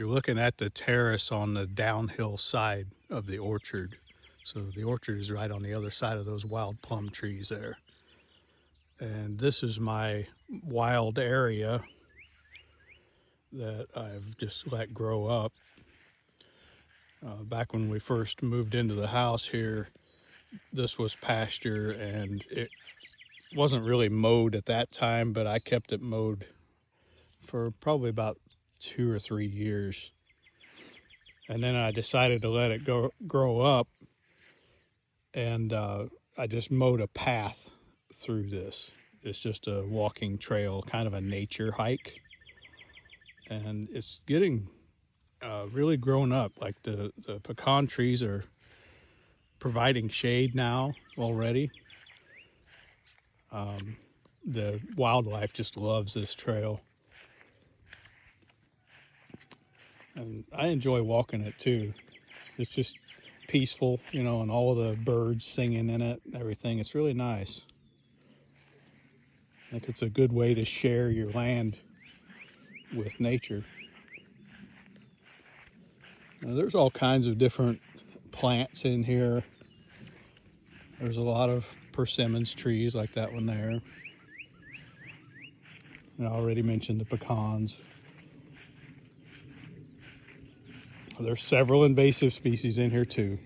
You're looking at the terrace on the downhill side of the orchard. So the orchard is right on the other side of those wild plum trees there. And this is my wild area that I've just let grow up. Back when we first moved into the house here, this was pasture, and it wasn't really mowed at that time, but I kept it mowed for probably about 2 or 3 years. And then I decided to let it grow up, and I just mowed a path through this. It's just a walking trail, kind of a nature hike, and it's getting really grown up. Like the pecan trees are providing shade now already. The wildlife just loves this trail, and I enjoy walking it too. It's just peaceful, you know, and all the birds singing in it and everything. It's really nice. I think it's a good way to share your land with nature. Now, there's all kinds of different plants in here. There's a lot of persimmons trees like that one there. And I already mentioned the pecans. There's several invasive species in here too.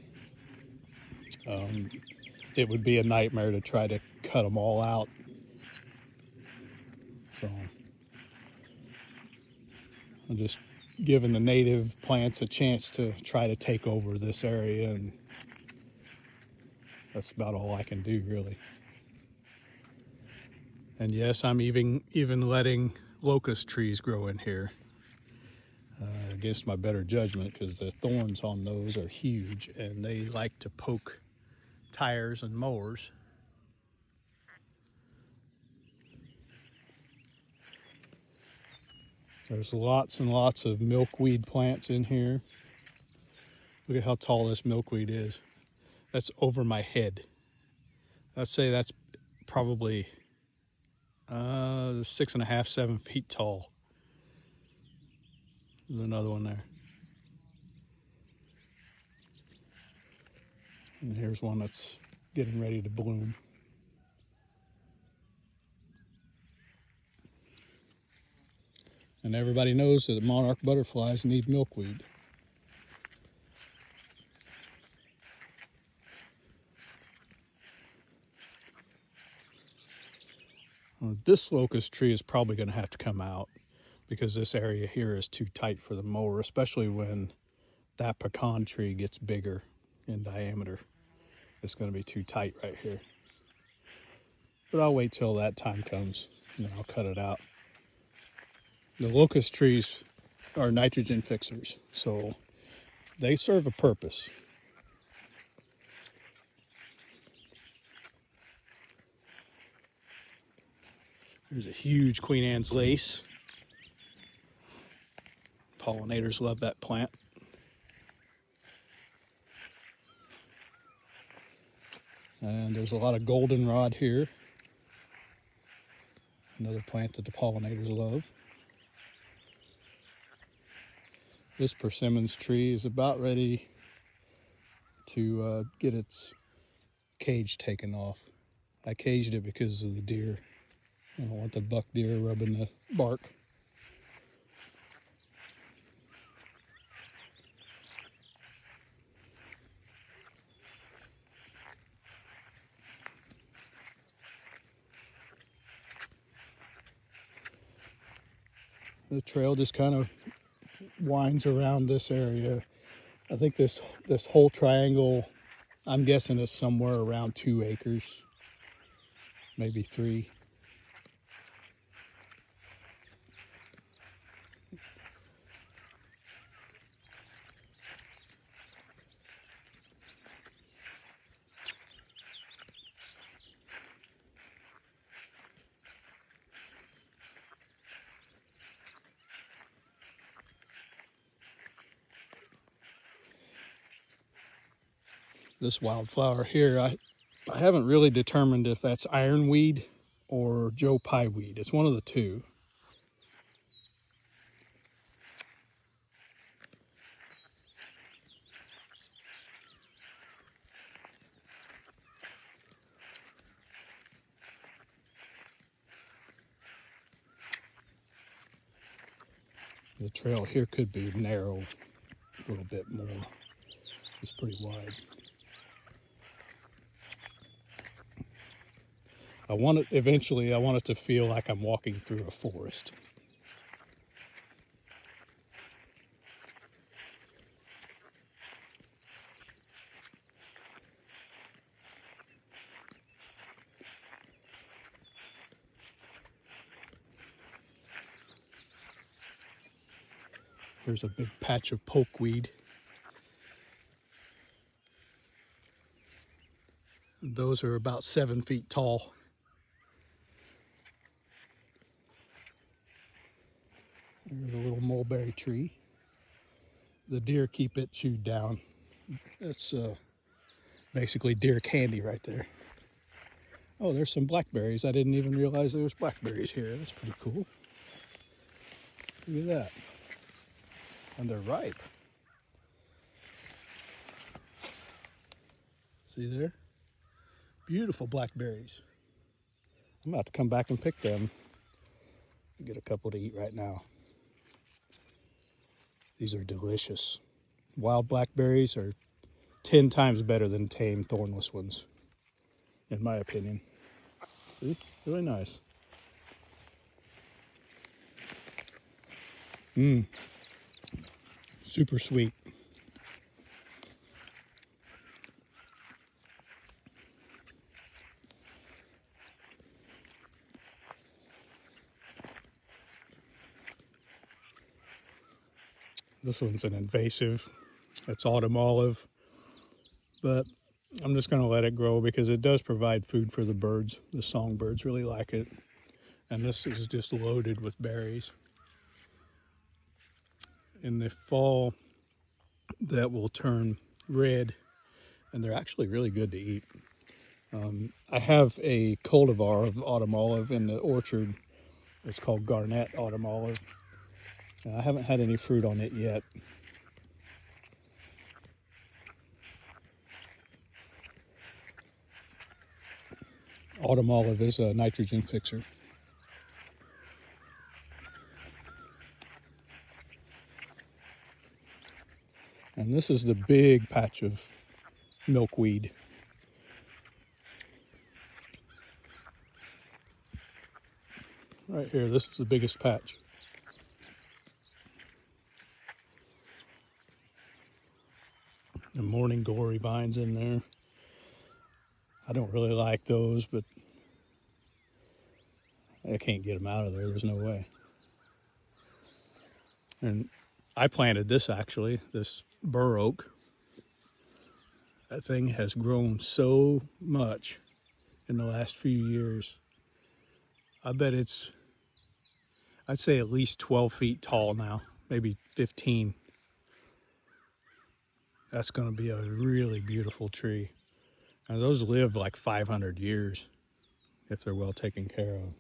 It would be a nightmare to try to cut them all out. So I'm just giving the native plants a chance to try to take over this area, and that's about all I can do, really. And yes, I'm even letting locust trees grow in here against my better judgment, because the thorns on those are huge and they like to poke tires and mowers. There's lots and lots of milkweed plants in here. Look at how tall this milkweed is. That's over my head. I'd say that's probably 6.5, 7 feet tall. There's another one there. And here's one that's getting ready to bloom. And everybody knows that monarch butterflies need milkweed. This locust tree is probably going to have to come out, because this area here is too tight for the mower, especially when that pecan tree gets bigger in diameter. It's going to be too tight right here. But I'll wait till that time comes, and then I'll cut it out. The locust trees are nitrogen fixers, so they serve a purpose. There's a huge Queen Anne's lace. Pollinators love that plant. And there's a lot of goldenrod here. Another plant that the pollinators love. This persimmons tree is about ready to get its cage taken off. I caged it because of the deer. I don't want the buck deer rubbing the bark. The trail just kind of winds around this area. I think this whole triangle, I'm guessing, is somewhere around 2 acres, maybe 3. This wildflower here, I haven't really determined if that's ironweed or Joe Pye weed. It's one of the two. The trail here could be narrow a little bit more. It's pretty wide. Eventually I want it to feel like I'm walking through a forest. There's a big patch of pokeweed. Those are about 7 feet tall. There's a little mulberry tree. The deer keep it chewed down. That's basically deer candy right there. Oh, there's some blackberries. I didn't even realize there was blackberries here. That's pretty cool. Look at that. And they're ripe. See there? Beautiful blackberries. I'm about to come back and pick them. Get a couple to eat right now. These are delicious. Wild blackberries are 10 times better than tame thornless ones, in my opinion. See? Really nice. Super sweet. This one's an invasive. It's autumn olive, but I'm just going to let it grow because it does provide food for the birds. The songbirds really like it. And this is just loaded with berries. In the fall, that will turn red, and they're actually really good to eat. I have a cultivar of autumn olive in the orchard. It's called Garnet Autumn Olive. I haven't had any fruit on it yet. Autumn olive is a nitrogen fixer. And this is the big patch of milkweed. Right here, this is the biggest patch. The morning glory vines in there. I don't really like those, but I can't get them out of there. There's no way. And I planted this actually, this bur oak. That thing has grown so much in the last few years. I bet I'd say at least 12 feet tall now, maybe 15. That's going to be a really beautiful tree. And those live like 500 years if they're well taken care of.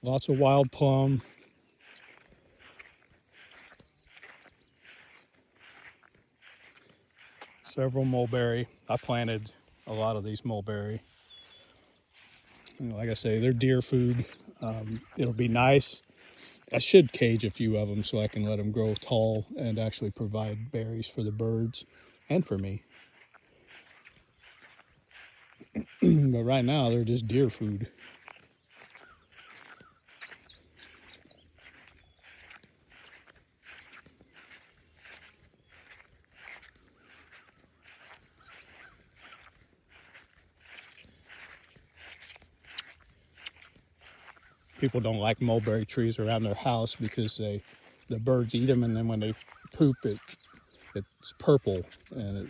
Lots of wild plum. Several mulberry. I planted a lot of these mulberry. And like I say, they're deer food. It'll be nice. I should cage a few of them so I can let them grow tall and actually provide berries for the birds and for me. But right now, they're just deer food. People don't like mulberry trees around their house because the birds eat them, and then when they poop, it's purple, and it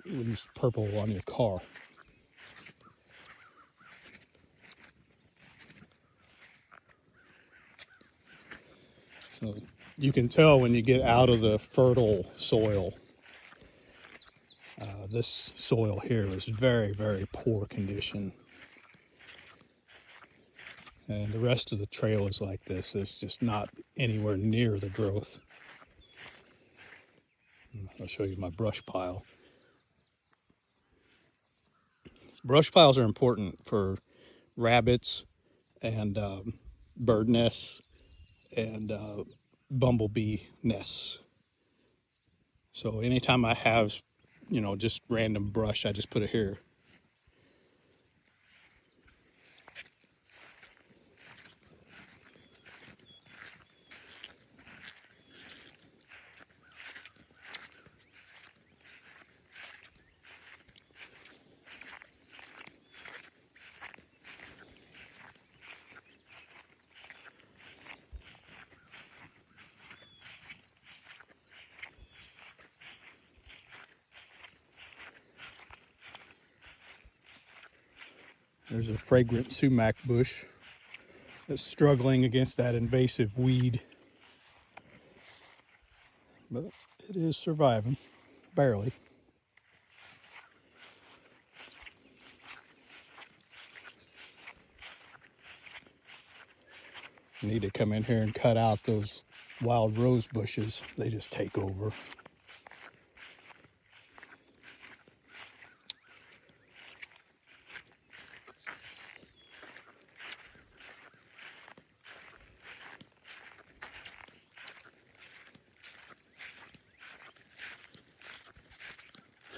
leaves purple on your car. So you can tell when you get out of the fertile soil. This soil here is very, very poor condition. And the rest of the trail is like this. It's just not anywhere near the growth. I'll show you my brush pile. Brush piles are important for rabbits and bird nests and bumblebee nests. So anytime I have, just random brush, I just put it here. There's a fragrant sumac bush that's struggling against that invasive weed. But it is surviving, barely. I need to come in here and cut out those wild rose bushes. They just take over.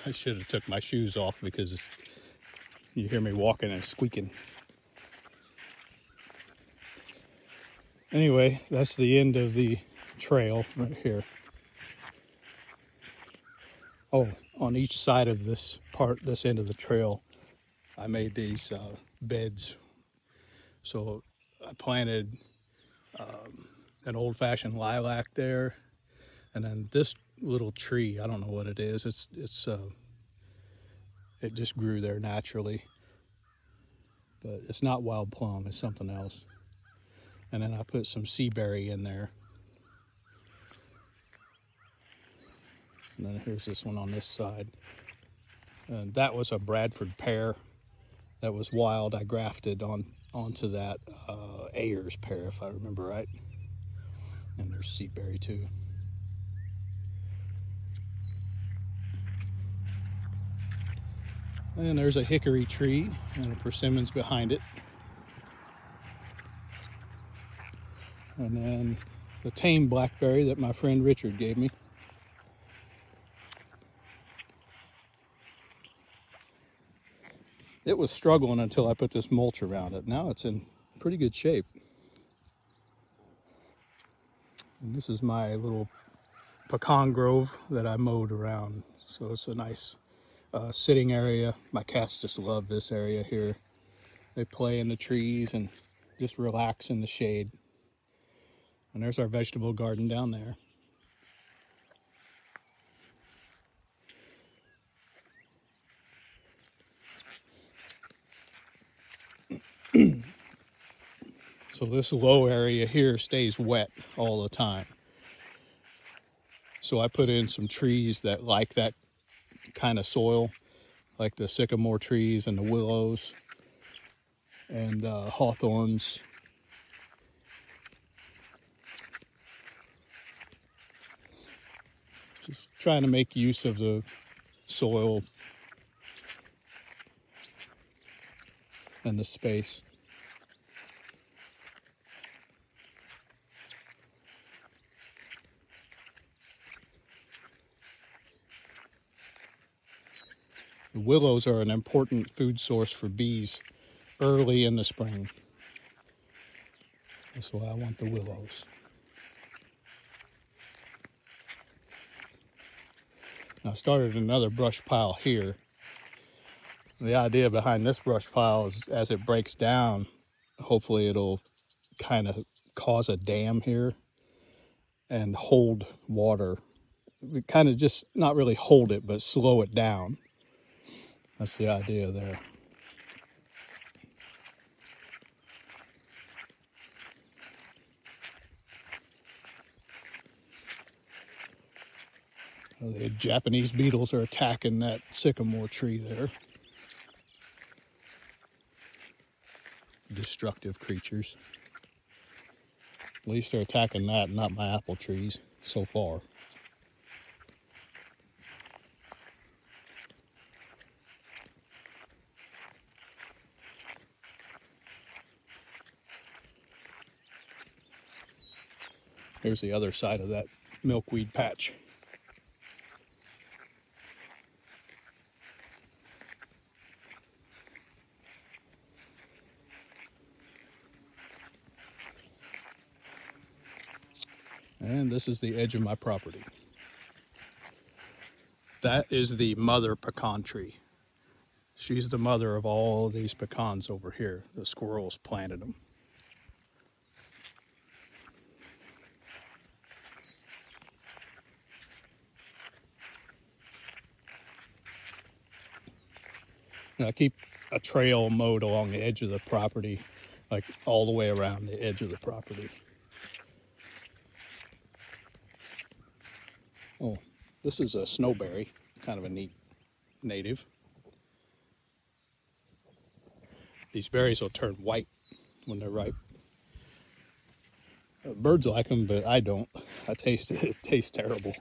I should have took my shoes off because you hear me walking and squeaking. Anyway, that's the end of the trail right here. Oh, on each side of this end of the trail, I made these beds. So I planted an old-fashioned lilac there, and then this little tree. I don't know what it is. It just grew there naturally, but it's not wild plum. It's something else. And then I put some sea berry in there. And then here's this one on this side. And that was a Bradford pear that was wild. I grafted onto that Ayers pear, if I remember right. And there's sea berry too. And there's a hickory tree and a persimmons behind it. And then the tame blackberry that my friend Richard gave me. It was struggling until I put this mulch around it. Now it's in pretty good shape. And this is my little pecan grove that I mowed around. So it's a nice sitting area. My cats just love this area here. They play in the trees and just relax in the shade. And there's our vegetable garden down there. So this low area here stays wet all the time. So I put in some trees that like that kind of soil, like the sycamore trees and the willows and hawthorns. Just trying to make use of the soil and the space. The willows are an important food source for bees early in the spring. That's why I want the willows. Now I started another brush pile here. The idea behind this brush pile is as it breaks down, hopefully it'll kind of cause a dam here and hold water. Kind of just not really hold it, but slow it down. That's the idea there. The Japanese beetles are attacking that sycamore tree there. Destructive creatures. At least they're attacking that, not my apple trees so far. Here's the other side of that milkweed patch. And this is the edge of my property. That is the mother pecan tree. She's the mother of all these pecans over here. The squirrels planted them. And I keep a trail mowed along the edge of the property, like all the way around the edge of the property. Oh, this is a snowberry, kind of a neat native. These berries will turn white when they're ripe. Birds like them, but I don't. I taste it. It tastes terrible.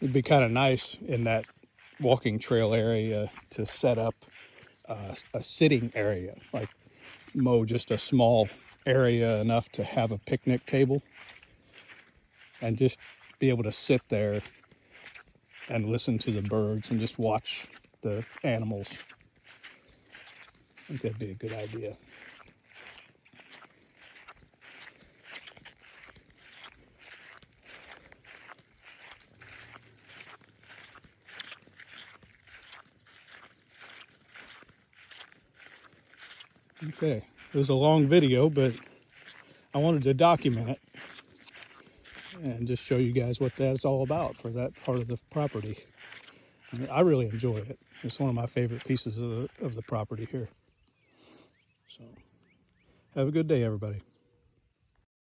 It'd be kind of nice in that walking trail area to set up a sitting area, like mow just a small area enough to have a picnic table and just be able to sit there and listen to the birds and just watch the animals. I think that'd be a good idea. Okay, it was a long video, but I wanted to document it and just show you guys what that's all about for that part of the property. I really enjoy it. It's one of my favorite pieces of the property here. So, have a good day, everybody.